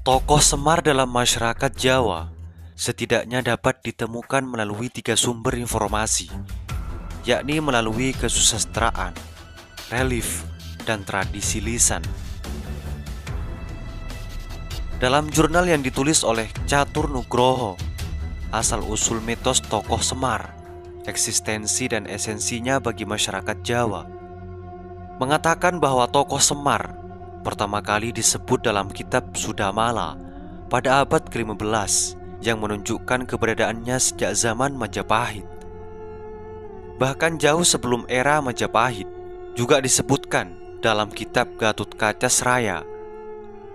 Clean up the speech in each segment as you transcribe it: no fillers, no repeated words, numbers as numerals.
Tokoh Semar dalam masyarakat Jawa setidaknya dapat ditemukan melalui 3 sumber informasi, yakni melalui kesusastraan, relief, dan tradisi lisan. Dalam jurnal yang ditulis oleh Catur Nugroho, asal-usul mitos tokoh Semar, eksistensi dan esensinya bagi masyarakat Jawa, mengatakan bahwa tokoh Semar pertama kali disebut dalam kitab Sudamala pada abad ke-15 yang menunjukkan keberadaannya sejak zaman Majapahit. Bahkan jauh sebelum era Majapahit juga disebutkan dalam kitab Gatotkaca Sraya,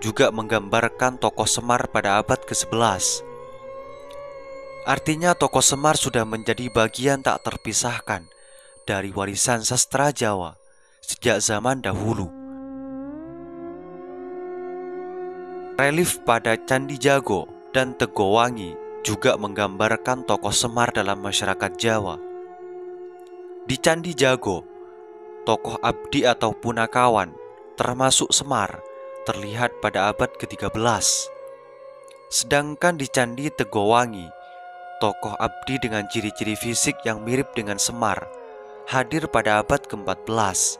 juga menggambarkan tokoh Semar pada abad ke-11. Artinya tokoh Semar sudah menjadi bagian tak terpisahkan dari warisan sastra Jawa sejak zaman dahulu. Relief pada Candi Jago dan Tegowangi juga menggambarkan tokoh Semar dalam masyarakat Jawa. Di Candi Jago, tokoh abdi atau punakawan termasuk Semar terlihat pada abad ke-13. Sedangkan di Candi Tegowangi, tokoh abdi dengan ciri-ciri fisik yang mirip dengan Semar hadir pada abad ke-14.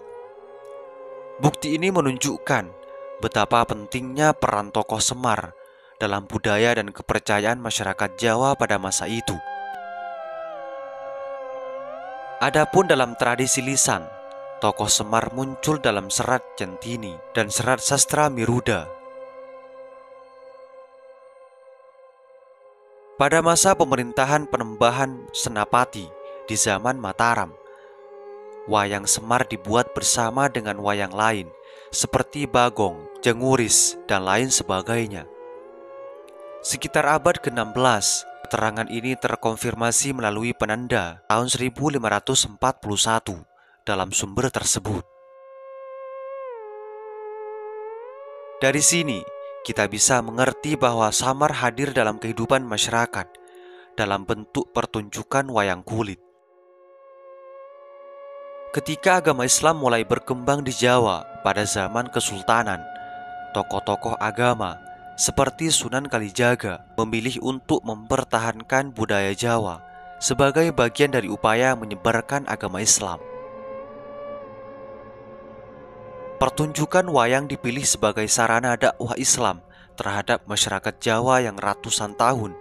Bukti ini menunjukkan betapa pentingnya peran tokoh Semar dalam budaya dan kepercayaan masyarakat Jawa pada masa itu. Adapun dalam tradisi lisan, tokoh Semar muncul dalam serat Centini dan serat sastra Miruda. Pada masa pemerintahan Penembahan Senapati di zaman Mataram, wayang Semar dibuat bersama dengan wayang lain seperti Bagong, Jenguris, dan lain sebagainya. Sekitar abad ke-16, keterangan ini terkonfirmasi melalui penanda tahun 1541 dalam sumber tersebut. Dari sini, kita bisa mengerti bahwa Semar hadir dalam kehidupan masyarakat dalam bentuk pertunjukan wayang kulit. Ketika agama Islam mulai berkembang di Jawa pada zaman Kesultanan, tokoh-tokoh agama seperti Sunan Kalijaga memilih untuk mempertahankan budaya Jawa sebagai bagian dari upaya menyebarkan agama Islam. Pertunjukan wayang dipilih sebagai sarana dakwah Islam terhadap masyarakat Jawa yang ratusan tahun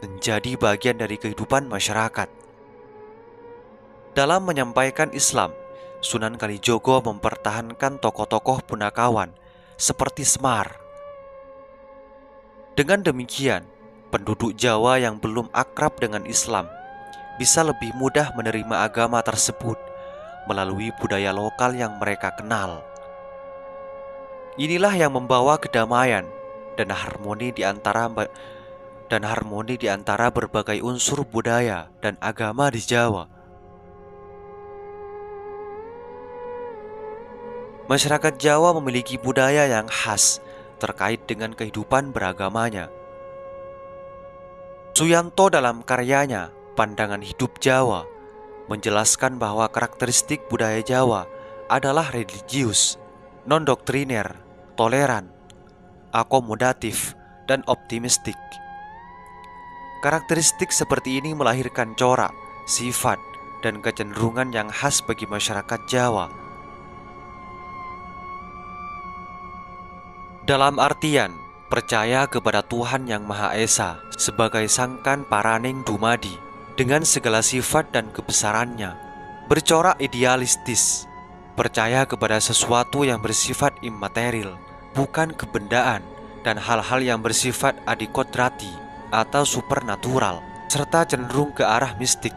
menjadi bagian dari kehidupan masyarakat. Dalam menyampaikan Islam, Sunan Kalijogo mempertahankan tokoh-tokoh punakawan seperti Semar. Dengan demikian, penduduk Jawa yang belum akrab dengan Islam bisa lebih mudah menerima agama tersebut melalui budaya lokal yang mereka kenal. Inilah yang membawa kedamaian dan harmoni di antara berbagai unsur budaya dan agama di Jawa. Masyarakat Jawa memiliki budaya yang khas terkait dengan kehidupan beragamanya. Suyanto dalam karyanya Pandangan Hidup Jawa menjelaskan bahwa karakteristik budaya Jawa adalah religius, non-doktriner, toleran, akomodatif, dan optimistik. Karakteristik seperti ini melahirkan corak, sifat, dan kecenderungan yang khas bagi masyarakat Jawa. Dalam artian, percaya kepada Tuhan Yang Maha Esa sebagai Sangkan Paraning Dumadi dengan segala sifat dan kebesarannya, bercorak idealistis, percaya kepada sesuatu yang bersifat imaterial, bukan kebendaan, dan hal-hal yang bersifat adikodrati atau supernatural, serta cenderung ke arah mistik,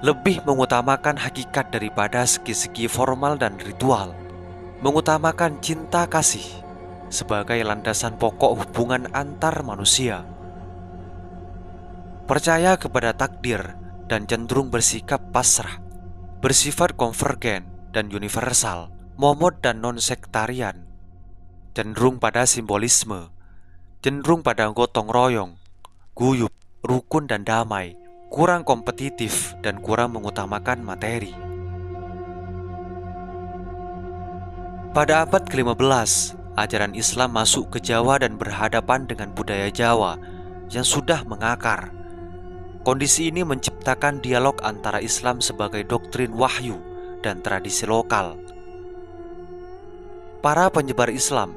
lebih mengutamakan hakikat daripada segi-segi formal dan ritual, mengutamakan cinta kasih sebagai landasan pokok hubungan antar manusia, percaya kepada takdir dan cenderung bersikap pasrah, bersifat konvergen dan universal, momot dan non-sektarian, cenderung pada simbolisme, cenderung pada gotong royong, guyup, rukun dan damai, kurang kompetitif dan kurang mengutamakan materi. Pada abad ke-15, ajaran Islam masuk ke Jawa dan berhadapan dengan budaya Jawa yang sudah mengakar. Kondisi ini menciptakan dialog antara Islam sebagai doktrin wahyu dan tradisi lokal. Para penyebar Islam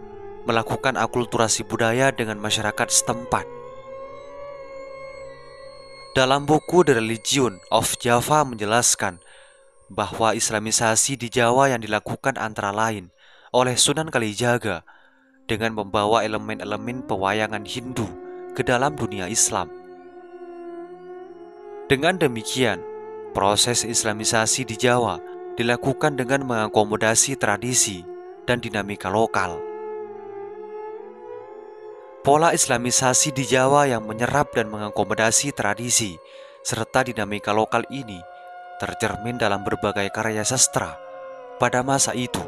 melakukan akulturasi budaya dengan masyarakat setempat. Dalam buku The Religion of Java menjelaskan bahwa Islamisasi di Jawa yang dilakukan antara lain oleh Sunan Kalijaga dengan membawa elemen-elemen pewayangan Hindu ke dalam dunia Islam. Dengan demikian, proses Islamisasi di Jawa dilakukan dengan mengakomodasi tradisi dan dinamika lokal. Pola Islamisasi di Jawa yang menyerap dan mengakomodasi tradisi serta dinamika lokal ini tercermin dalam berbagai karya sastra pada masa itu.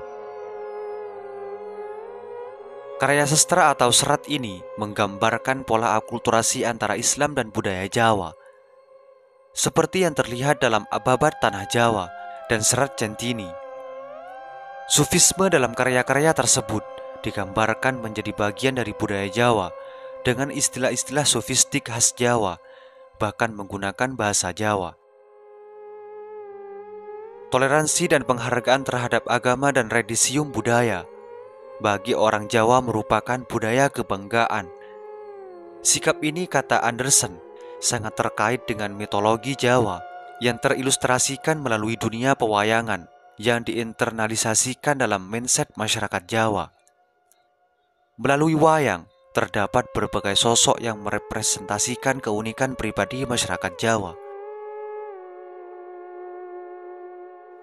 Karya sastra atau serat ini menggambarkan pola akulturasi antara Islam dan budaya Jawa, seperti yang terlihat dalam Ababat Tanah Jawa dan Serat Centini. Sufisme dalam karya-karya tersebut digambarkan menjadi bagian dari budaya Jawa dengan istilah-istilah sofistik khas Jawa, bahkan menggunakan bahasa Jawa. Toleransi dan penghargaan terhadap agama dan redisium budaya bagi orang Jawa merupakan budaya kebanggaan. Sikap ini, kata Anderson, sangat terkait dengan mitologi Jawa yang terilustrasikan melalui dunia pewayangan yang diinternalisasikan dalam mindset masyarakat Jawa. Melalui wayang, terdapat berbagai sosok yang merepresentasikan keunikan pribadi masyarakat Jawa.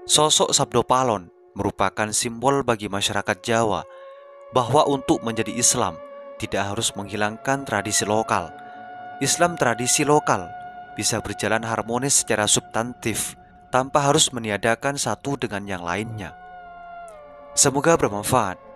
Sosok Sabdo Palon merupakan simbol bagi masyarakat Jawa bahwa untuk menjadi Islam tidak harus menghilangkan tradisi lokal. Islam tradisi lokal bisa berjalan harmonis secara substantif tanpa harus meniadakan satu dengan yang lainnya. Semoga bermanfaat.